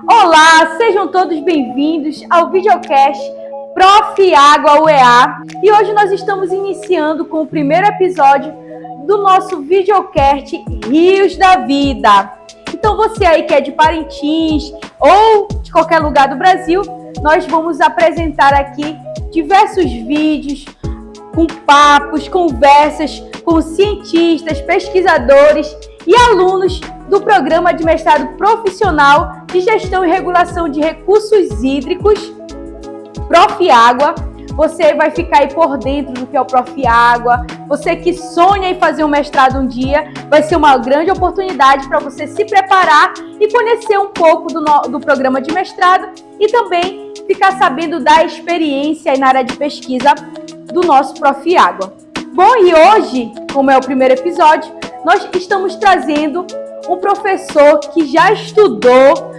Olá, sejam todos bem-vindos ao videocast Prof. Água UEA. E hoje nós estamos iniciando com o primeiro episódio do nosso videocast Rios da Vida. Então você aí que é de Parintins ou de qualquer lugar do Brasil, nós vamos apresentar aqui diversos vídeos com papos, conversas com cientistas, pesquisadores e alunos do Programa de Mestrado Profissional de Gestão e Regulação de Recursos Hídricos, Prof. Água. Você vai ficar aí por dentro do que é o Prof. Água. Você que sonha em fazer um mestrado um dia, vai ser uma grande oportunidade para você se preparar e conhecer um pouco do programa de mestrado e também ficar sabendo da experiência na área de pesquisa do nosso Prof. Água. Bom, e hoje, como é o primeiro episódio, nós estamos trazendo um professor que já estudou,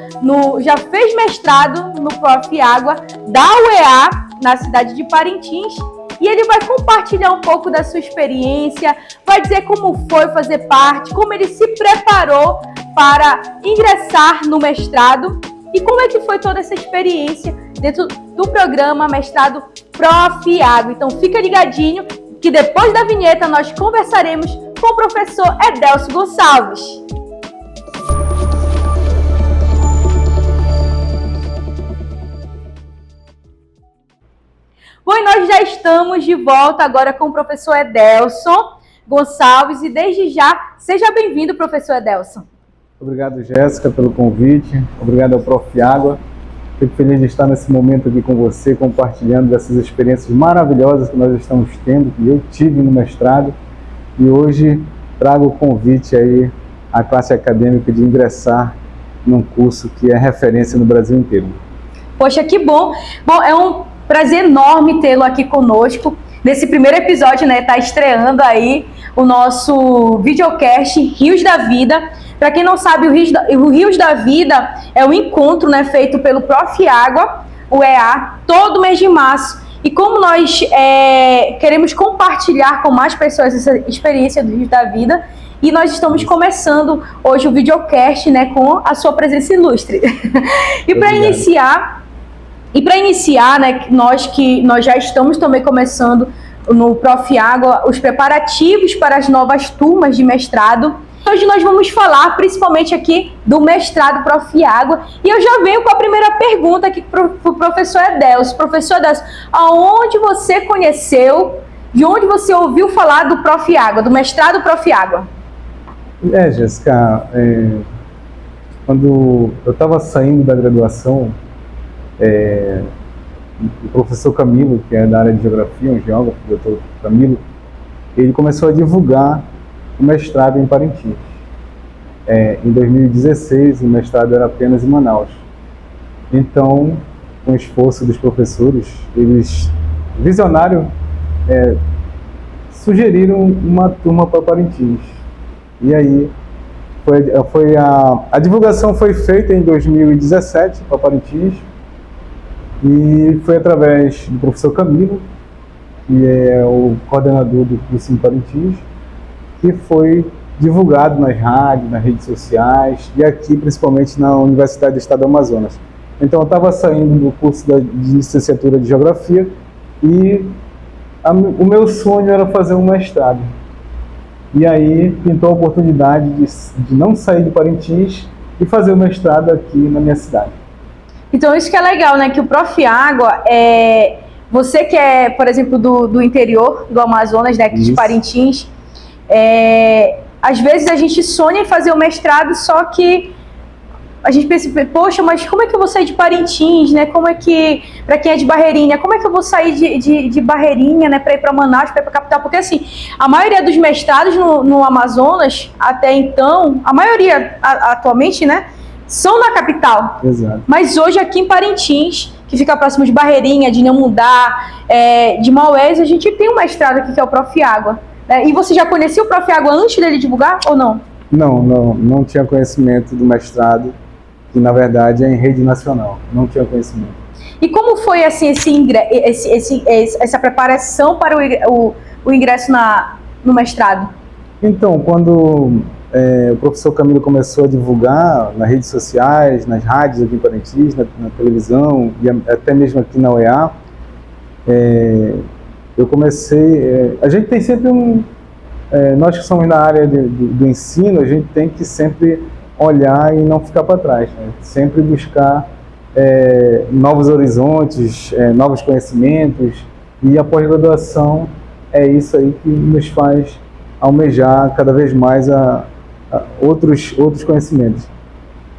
já fez mestrado no Prof. Água da UEA, na cidade de Parintins, e ele vai compartilhar um pouco da sua experiência, vai dizer como foi fazer parte, como ele se preparou para ingressar no mestrado e como é que foi toda essa experiência dentro do programa Mestrado Prof. Água. Então fica ligadinho que depois da vinheta nós conversaremos com o professor Edelcio Gonçalves. Bom, e nós já estamos de volta agora com o professor Edelcio Gonçalves e desde já, seja bem-vindo, professor Edelcio. Obrigado, Jéssica, pelo convite. Obrigado ao Prof. Água. Fico feliz de estar nesse momento aqui com você, compartilhando dessas experiências maravilhosas que nós estamos tendo, que eu tive no mestrado. E hoje trago o convite aí à classe acadêmica de ingressar num curso que é referência no Brasil inteiro. Poxa, que bom! Bom, é um prazer enorme tê-lo aqui conosco. Nesse primeiro episódio, né, tá estreando aí o nosso videocast Rios da Vida. Para quem não sabe, o Rios da Vida é um encontro, né, feito pelo Prof. Água, o EA, todo mês de março. E como nós queremos compartilhar com mais pessoas essa experiência do Rios da Vida, e nós estamos começando hoje o videocast, né, com a sua presença ilustre. E para iniciar, né, nós já estamos também começando no Prof. Água os preparativos para as novas turmas de mestrado. Hoje nós vamos falar principalmente aqui do mestrado Prof. Água. E eu já venho com a primeira pergunta aqui para o professor Edelcio. Professor Edelcio, aonde você conheceu, de onde você ouviu falar do Prof. Água, do mestrado Prof. Água? Jéssica, quando eu estava saindo da graduação, o professor Camilo, que é da área de geografia, um geógrafo, o doutor Camilo, ele começou a divulgar o mestrado em Parintins. Em 2016, o mestrado era apenas em Manaus. Então, com o esforço dos professores, eles, visionário, sugeriram uma turma para Parintins. E aí, a divulgação foi feita em 2017 para Parintins, e foi através do professor Camilo, que é o coordenador do curso em Parintins, que foi divulgado nas rádios, nas redes sociais e aqui principalmente na Universidade do Estado do Amazonas. Então eu estava saindo do curso de licenciatura de Geografia e o meu sonho era fazer um mestrado. E aí pintou a oportunidade de não sair de Parintins e fazer o mestrado aqui na minha cidade. Então isso que é legal, né? Que o Prof. Água, você que é, por exemplo, do interior do Amazonas, né, aqui de Parintins, às vezes a gente sonha em fazer o mestrado, só que a gente pensa, poxa, mas como é que eu vou sair de Parintins, né? Como é que, para quem é de Barreirinha, como é que eu vou sair de Barreirinha, né, para ir para Manaus, para ir para a capital? Porque assim, a maioria dos mestrados no Amazonas, até então, a maioria atualmente, né, são na capital. Exato. Mas hoje aqui em Parintins, que fica próximo de Barreirinha, de Inhamudá, de Maués, a gente tem um mestrado aqui que é o Prof. Água. E você já conhecia o Prof. Água antes dele divulgar ou não? Não tinha conhecimento do mestrado, que na verdade é em rede nacional. Não tinha conhecimento. E como foi assim essa preparação para o ingresso no mestrado? Então, quando o professor Camilo começou a divulgar nas redes sociais, nas rádios aqui em Parintins, na televisão e até mesmo aqui na UEA, eu comecei... a gente tem sempre nós que somos na área do ensino, a gente tem que sempre olhar e não ficar para trás, né? Sempre buscar novos horizontes, novos conhecimentos, e a pós-graduação é isso aí que nos faz almejar cada vez mais outros conhecimentos.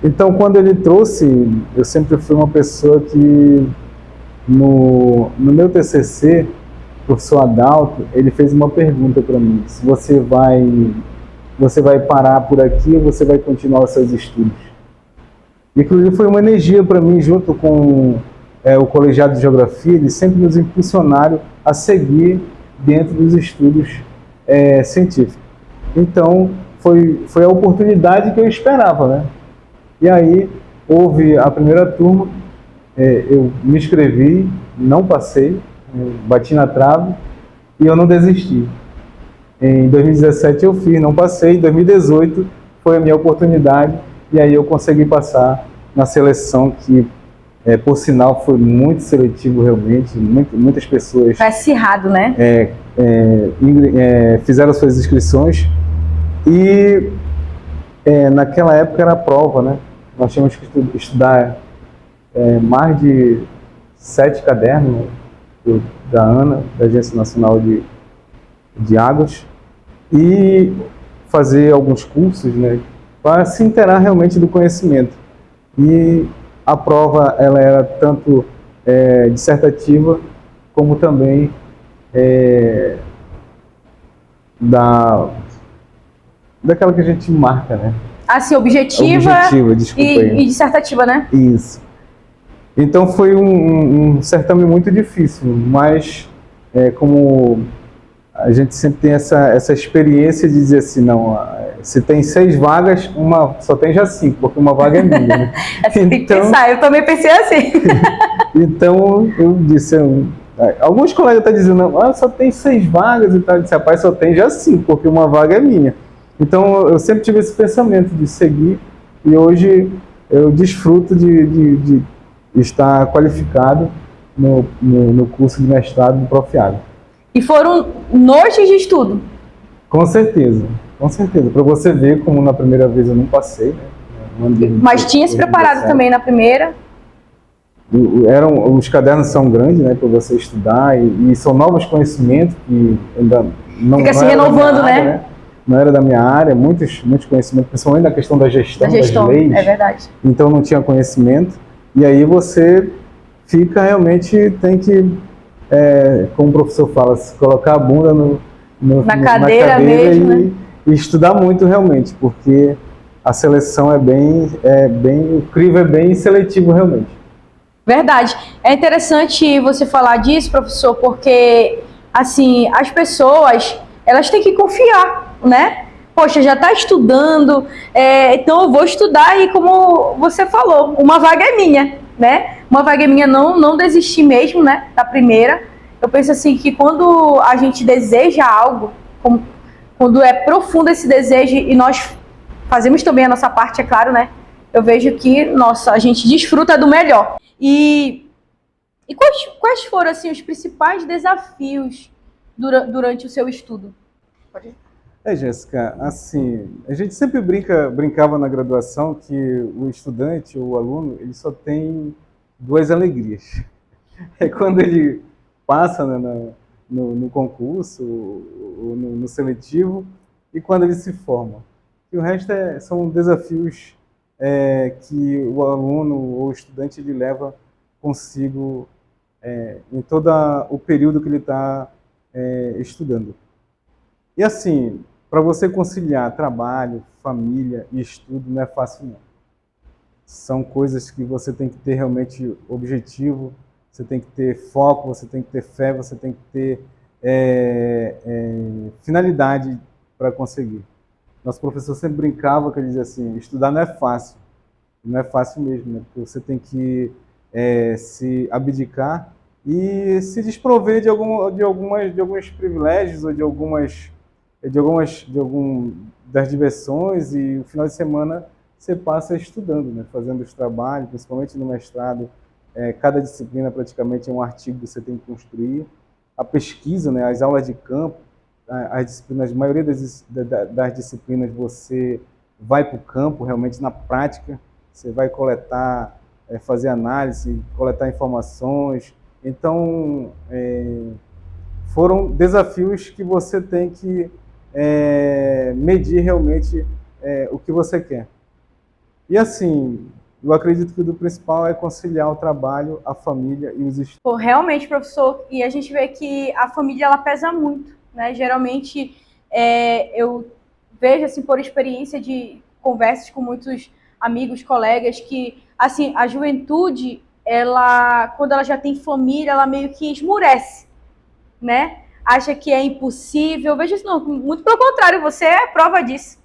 Então, quando ele trouxe, eu sempre fui uma pessoa que, no meu TCC, o professor Adalto, ele fez uma pergunta para mim: se você vai parar por aqui ou você vai continuar os seus estudos? E aquilo foi uma energia para mim, junto com o colegiado de geografia, eles sempre nos impulsionaram a seguir dentro dos estudos científicos. Então, foi a oportunidade que eu esperava, né? E aí, houve a primeira turma, eu me inscrevi, não passei, bati na trave e eu não desisti. Em 2017 eu fiz, não passei, em 2018 foi a minha oportunidade e aí eu consegui passar na seleção que, por sinal, foi muito seletivo realmente, muitas pessoas... Foi acirrado, né? Fizeram suas inscrições e naquela época era a prova, né? Nós tínhamos que estudar mais de 7 cadernos, né, da ANA, da Agência Nacional de Águas, e fazer alguns cursos, né, para se inteirar realmente do conhecimento. E a prova ela era tanto dissertativa, como também daquela que a gente marca, né? Assim, objetiva desculpa, e dissertativa, né? Isso. Então foi um certame muito difícil, mas como a gente sempre tem essa experiência de dizer assim, não, se tem 6 vagas, só tem já 5, porque uma vaga é minha, né? Tem que pensar, eu também pensei assim. Então eu disse, alguns colegas estão dizendo, só tem 6 vagas e tal, eu disse, rapaz, só tem já 5, porque uma vaga é minha. Então eu sempre tive esse pensamento de seguir, e hoje eu desfruto de estar qualificado no curso de mestrado do Profiago. E foram noites de estudo? Com certeza, com certeza. Para você ver como na primeira vez eu não passei, né? Mas tinha se preparado também na primeira? Os cadernos são grandes, né, para você estudar, e são novos conhecimentos que ainda não... Fica se renovando, né? Não era da minha área, muitos conhecimentos, principalmente na questão da gestão, das leis. É verdade. Então não tinha conhecimento, e aí você fica realmente, tem que, como o professor fala, se colocar a bunda na cadeira mesmo, né? E estudar muito realmente, porque a seleção o crivo é bem seletivo realmente. Verdade. É interessante você falar disso, professor, porque assim, as pessoas, elas têm que confiar, né? Poxa, já está estudando, então eu vou estudar, e como você falou, uma vaga é minha, né? Uma vaga é minha, não desistir mesmo, né? Da primeira. Eu penso assim, que quando a gente deseja algo, quando é profundo esse desejo, e nós fazemos também a nossa parte, é claro, né? Eu vejo que, nossa, a gente desfruta do melhor. E quais foram, assim, os principais desafios durante o seu estudo? Pode ir. Jéssica, assim, a gente sempre brincava na graduação que o estudante, o aluno, ele só tem 2 alegrias. É quando ele passa, né, no concurso, ou no seletivo, e quando ele se forma. E o resto são desafios que o aluno ou o estudante ele leva consigo em todo o período que ele está estudando. E assim, para você conciliar trabalho, família e estudo não é fácil não. São coisas que você tem que ter realmente objetivo, você tem que ter foco, você tem que ter fé, você tem que ter finalidade para conseguir. Nosso professor sempre brincava, que ele dizia assim, estudar não é fácil. Não é fácil mesmo, né? Porque você tem que se abdicar e se desprover de alguns privilégios ou de das diversões, e o final de semana você passa estudando, né? Fazendo os trabalhos, principalmente no mestrado. Cada disciplina praticamente é um artigo que você tem que construir. A pesquisa, né? As aulas de campo, as disciplinas, a maioria das disciplinas você vai para o campo, realmente na prática, você vai coletar, fazer análise, coletar informações. Então, foram desafios que você tem que medir realmente o que você quer. E assim, eu acredito que o principal é conciliar o trabalho, a família e os estudos. Pô, realmente, professor, e a gente vê que a família ela pesa muito, né? Geralmente, eu vejo assim por experiência de conversas com muitos amigos, colegas, que assim a juventude, ela, quando ela já tem família, ela meio que esmurece, né? Acha que é impossível. Eu vejo isso não, muito pelo contrário, você é prova disso.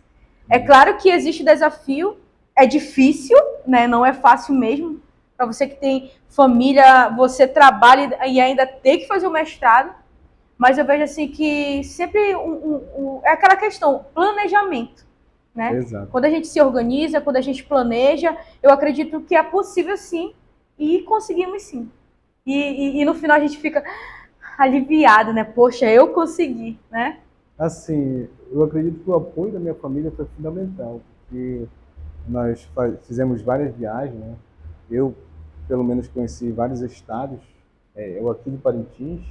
É claro que existe desafio, é difícil, né? Não é fácil mesmo. Para você que tem família, você trabalha e ainda tem que fazer o mestrado. Mas eu vejo assim que sempre é aquela questão, planejamento, né? Exato. Quando a gente se organiza, quando a gente planeja, eu acredito que é possível sim e conseguimos sim. E no final a gente fica aliviado, né? Poxa, eu consegui, né? Assim, eu acredito que o apoio da minha família foi fundamental, porque nós fizemos várias viagens, né? Eu, pelo menos, conheci vários estados, eu aqui de Parintins,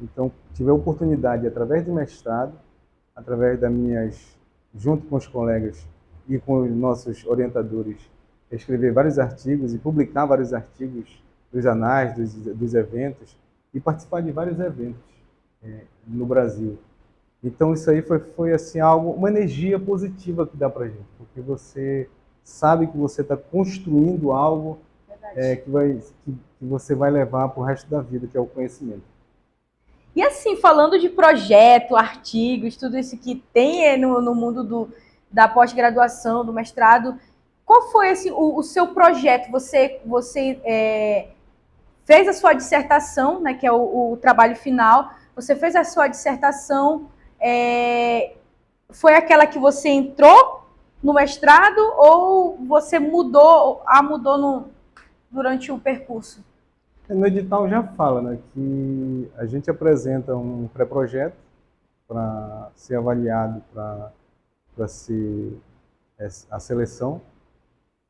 então tive a oportunidade, através do mestrado, através junto com os colegas e com os nossos orientadores, escrever vários artigos e publicar vários artigos dos anais, dos eventos, e participar de vários eventos no Brasil. Então isso aí foi assim, uma energia positiva que dá pra gente, porque você sabe que você está construindo algo que você vai levar para o resto da vida, que é o conhecimento. E assim, falando de projeto, artigos, tudo isso que tem no mundo da pós-graduação, do mestrado, qual foi assim, o seu projeto? Você fez a sua dissertação, né, que é o trabalho final, você fez a sua dissertação, foi aquela que você entrou no mestrado ou você mudou durante o percurso? No edital já fala, né, que a gente apresenta um pré-projeto para ser avaliado, para ser a seleção.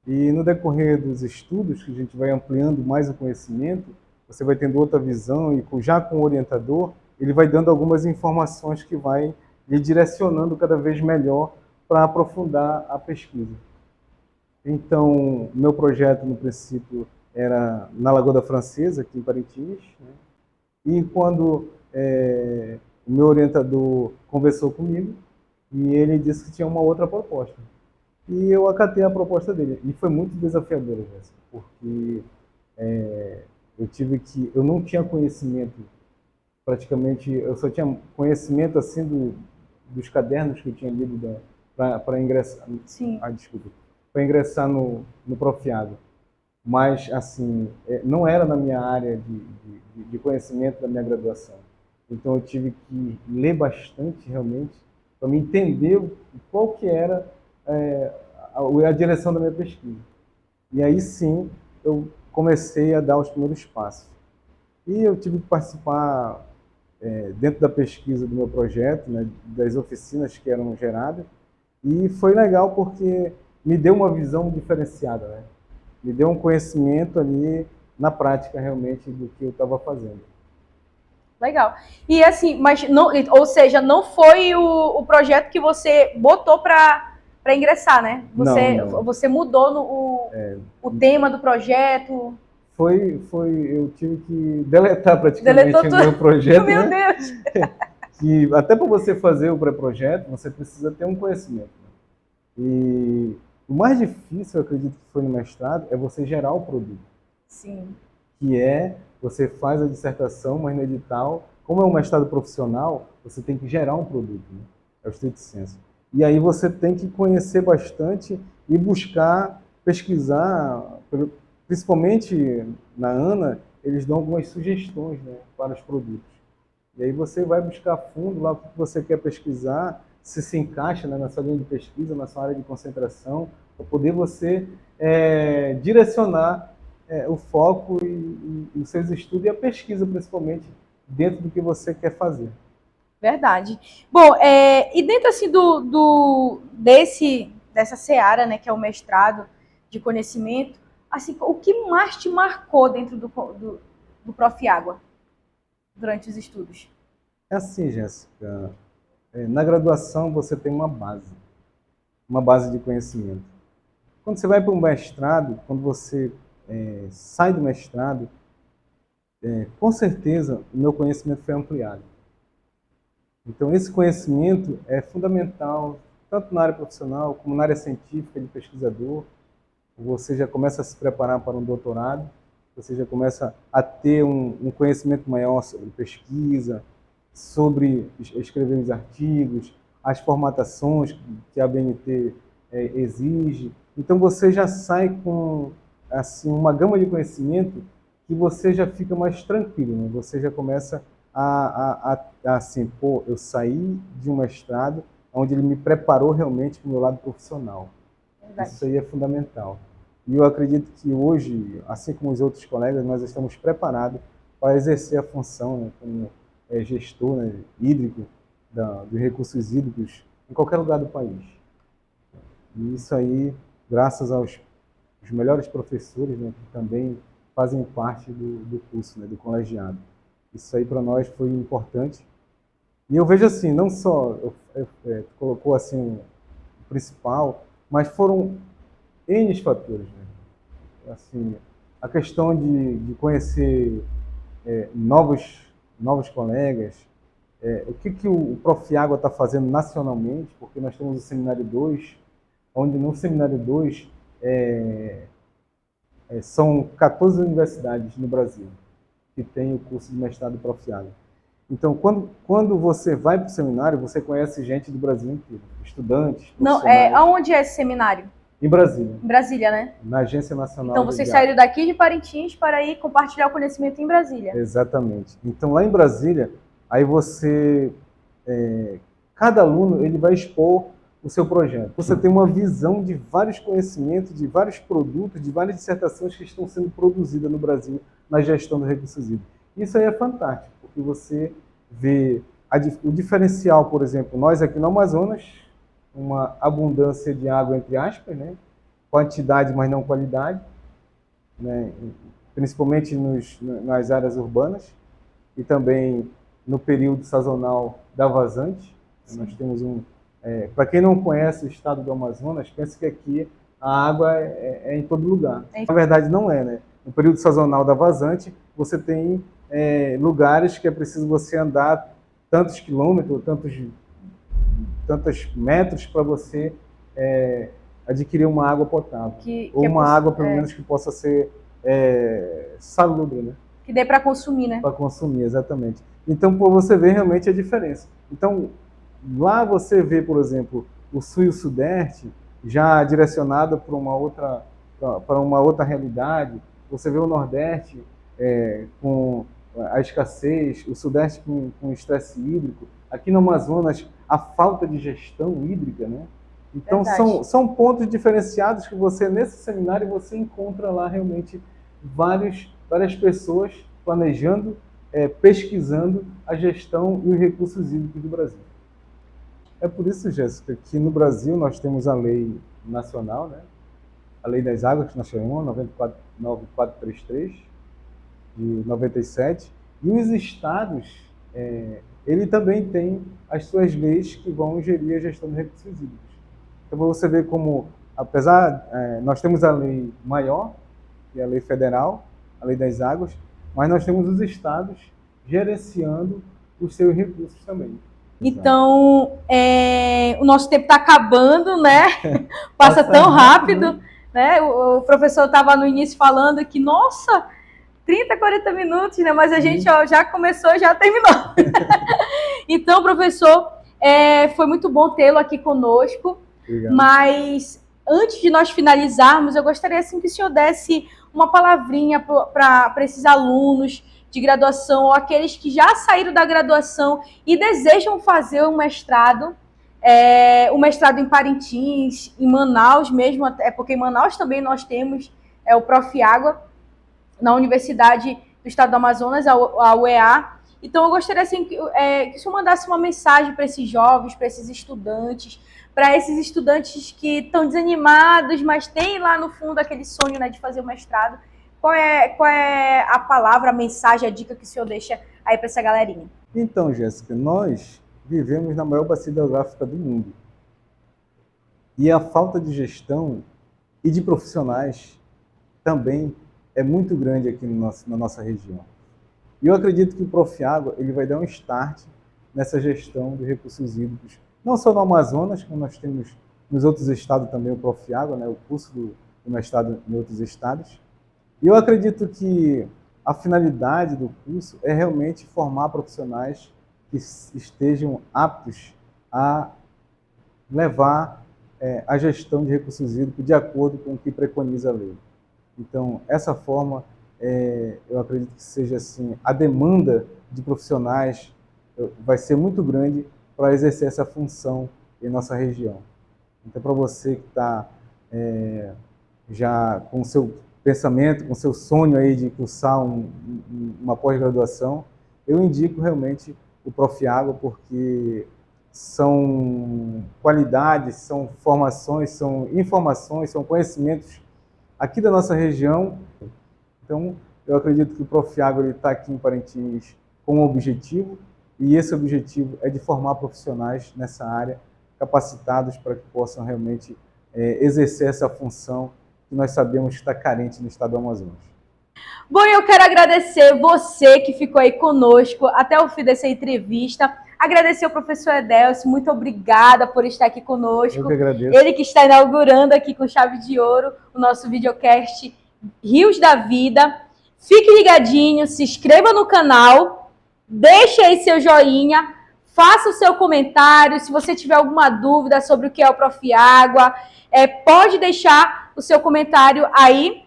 E no decorrer dos estudos, que a gente vai ampliando mais o conhecimento, você vai tendo outra visão e já com o orientador, ele vai dando algumas informações que vai lhe direcionando cada vez melhor para aprofundar a pesquisa. Então, meu projeto, no princípio, era na Lagoa da Francesa, aqui em Parintins, né? E quando o meu orientador conversou comigo, e ele disse que tinha uma outra proposta. E eu acatei a proposta dele. E foi muito desafiador, porque eu não tinha conhecimento, praticamente, eu só tinha conhecimento assim dos cadernos que eu tinha lido para ingressar. Sim. Desculpa. Para ingressar no Profiago. Mas, assim, não era na minha área de conhecimento da minha graduação. Então, eu tive que ler bastante, realmente, para me entender qual que era a direção da minha pesquisa. E aí, sim, eu comecei a dar os primeiros passos. E eu tive que participar, dentro da pesquisa do meu projeto, né, das oficinas que eram geradas, e foi legal porque me deu uma visão diferenciada, né? Me deu um conhecimento ali na prática realmente do que eu estava fazendo. Legal. E assim, mas não, ou seja, não foi o projeto que você botou para ingressar, né? Não. Você mudou o tema do projeto. Eu tive que deletar praticamente o meu projeto. Meu né? Deus! Que até para você fazer o pré-projeto, você precisa ter um conhecimento. Né? E o mais difícil, eu acredito que foi no mestrado, é você gerar o produto. Sim. Que você faz a dissertação, mas no edital, como é um mestrado profissional, você tem que gerar um produto, né? É o stricto sensu. E aí você tem que conhecer bastante e buscar, pesquisar, principalmente na ANA, eles dão algumas sugestões, né, para os produtos. E aí você vai buscar a fundo lá o que você quer pesquisar, se encaixa, né, na sua linha de pesquisa, na sua área de concentração, para poder você direcionar o foco e os seus estudos e a pesquisa, principalmente, dentro do que você quer fazer. Verdade. Bom, e dentro assim dessa seara, né, que é o mestrado de conhecimento, assim, o que mais te marcou dentro do Prof. Água durante os estudos? É assim, Jéssica, na graduação você tem uma base de conhecimento. Quando você vai para um mestrado, quando você sai do mestrado, com certeza o meu conhecimento foi ampliado. Então esse conhecimento é fundamental, tanto na área profissional como na área científica de pesquisador. Você já começa a se preparar para um doutorado, você já começa a ter um conhecimento maior sobre pesquisa, sobre escrever os artigos, as formatações que a BNT exige. Então você já sai com assim, uma gama de conhecimento que você já fica mais tranquilo, né? Você já começa assim, pô, eu saí de um mestrado onde ele me preparou realmente para o meu lado profissional. Verdade. Isso aí é fundamental. E eu acredito que hoje, assim como os outros colegas, nós estamos preparados para exercer a função, né, como gestor, né, hídrico, dos recursos hídricos em qualquer lugar do país. E isso aí, graças aos melhores professores, né, que também fazem parte do curso, né, do colegiado. Isso aí para nós foi importante. E eu vejo assim, não só, colocou assim o principal, mas foram N fatores, né? Assim, a questão de conhecer novos colegas, o que o Prof. Água está fazendo nacionalmente, porque nós temos o Seminário 2, onde no Seminário 2 são 14 universidades no Brasil que tem o curso de mestrado Prof. Água. Então, quando você vai para o seminário, você conhece gente do Brasil inteiro, estudantes, profissionais. Não, aonde é esse seminário? Em Brasília. Em Brasília, né? Na Agência Nacional. Então, vocês saíram daqui de Parintins para ir compartilhar o conhecimento em Brasília. Exatamente. Então, lá em Brasília, aí você... cada aluno ele vai expor o seu projeto. Você tem uma visão de vários conhecimentos, de vários produtos, de várias dissertações que estão sendo produzidas no Brasil na gestão dos recursos hídricos. Isso aí é fantástico, porque você vê o diferencial, por exemplo, nós aqui no Amazonas, uma abundância de água, entre aspas, né? Quantidade, mas não qualidade, né? Principalmente nas áreas urbanas e também no período sazonal da vazante. Sim. Nós temos para quem não conhece o estado do Amazonas, pensa que aqui a água é em todo lugar. Na verdade, não é, né? No período sazonal da vazante, você tem lugares que é preciso você andar tantos quilômetros, tantos metros para você adquirir uma água potável. Ou uma água, pelo menos, que possa ser salubre, né? Que dê para consumir, né? Para consumir, exatamente. Então, você vê realmente a diferença. Então, lá você vê, por exemplo, o sul e o sudeste já direcionado para uma outra realidade. Você vê o nordeste com a escassez, o sudeste com estresse hídrico. Aqui no Amazonas, a falta de gestão hídrica, né? Então, são pontos diferenciados que você, nesse seminário, você encontra lá realmente várias pessoas planejando, pesquisando a gestão e os recursos hídricos do Brasil. É por isso, Jéssica, que no Brasil nós temos a lei nacional, né? A Lei das Águas, que nós chamamos, 9433, de 97, e os estados, ele também tem as suas leis que vão gerir a gestão dos recursos hídricos. Então, você vê como, apesar, nós temos a lei maior, que é a lei federal, a Lei das Águas, mas nós temos os estados gerenciando os seus recursos também. Então, o nosso tempo está acabando, né? Passa tão rápido, né? O professor estava no início falando que, nossa, 30, 40 minutos, né? Mas a gente já começou e já terminou. Então, professor, foi muito bom tê-lo aqui conosco. Obrigado. Mas, antes de nós finalizarmos, eu gostaria assim, que o senhor desse uma palavrinha para esses alunos de graduação ou aqueles que já saíram da graduação e desejam fazer um mestrado, o mestrado em Parintins, em Manaus mesmo, é porque em Manaus também nós temos o Profiágua, na Universidade do Estado do Amazonas, a UEA. Então eu gostaria assim, que o senhor mandasse uma mensagem para esses jovens, para esses estudantes que estão desanimados, mas têm lá no fundo aquele sonho, né, de fazer o mestrado. Qual é a palavra, a mensagem, a dica que o senhor deixa aí para essa galerinha? Então, Jéssica, nós vivemos na maior bacia hidrográfica do mundo. E a falta de gestão e de profissionais também é muito grande aqui na nossa região. E eu acredito que o Profiágua ele vai dar um start nessa gestão de recursos hídricos, não só no Amazonas, como nós temos nos outros estados também o Profiágua, né, o curso do mestrado em outros estados. E eu acredito que a finalidade do curso é realmente formar profissionais que estejam aptos a levar a gestão de recursos hídricos de acordo com o que preconiza a lei. Então, essa forma, eu acredito que seja assim, a demanda de profissionais vai ser muito grande para exercer essa função em nossa região. Então, para você que está já com o seu pensamento, com o seu sonho aí de cursar uma pós-graduação, eu indico realmente o Profiágua, porque são qualidades, são formações, são informações, são conhecimentos aqui da nossa região. Então, eu acredito que o Profiágua está aqui em Parintins com um objetivo, e esse objetivo é de formar profissionais nessa área, capacitados para que possam realmente exercer essa função que nós sabemos que está carente no estado do Amazonas. Bom, eu quero agradecer você que ficou aí conosco até o fim dessa entrevista. Agradecer ao professor Edelcio, muito obrigada por estar aqui conosco. Eu que agradeço. Ele que está inaugurando aqui com chave de ouro o nosso videocast Rios da Vida. Fique ligadinho, se inscreva no canal, deixe aí seu joinha, faça o seu comentário. Se você tiver alguma dúvida sobre o que é o Profiágua, pode deixar o seu comentário aí,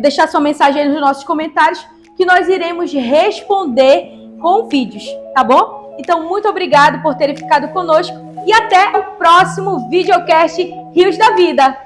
deixar sua mensagem aí nos nossos comentários, que nós iremos responder com vídeos, tá bom? Então, muito obrigado por terem ficado conosco e até o próximo videocast Rios da Vida.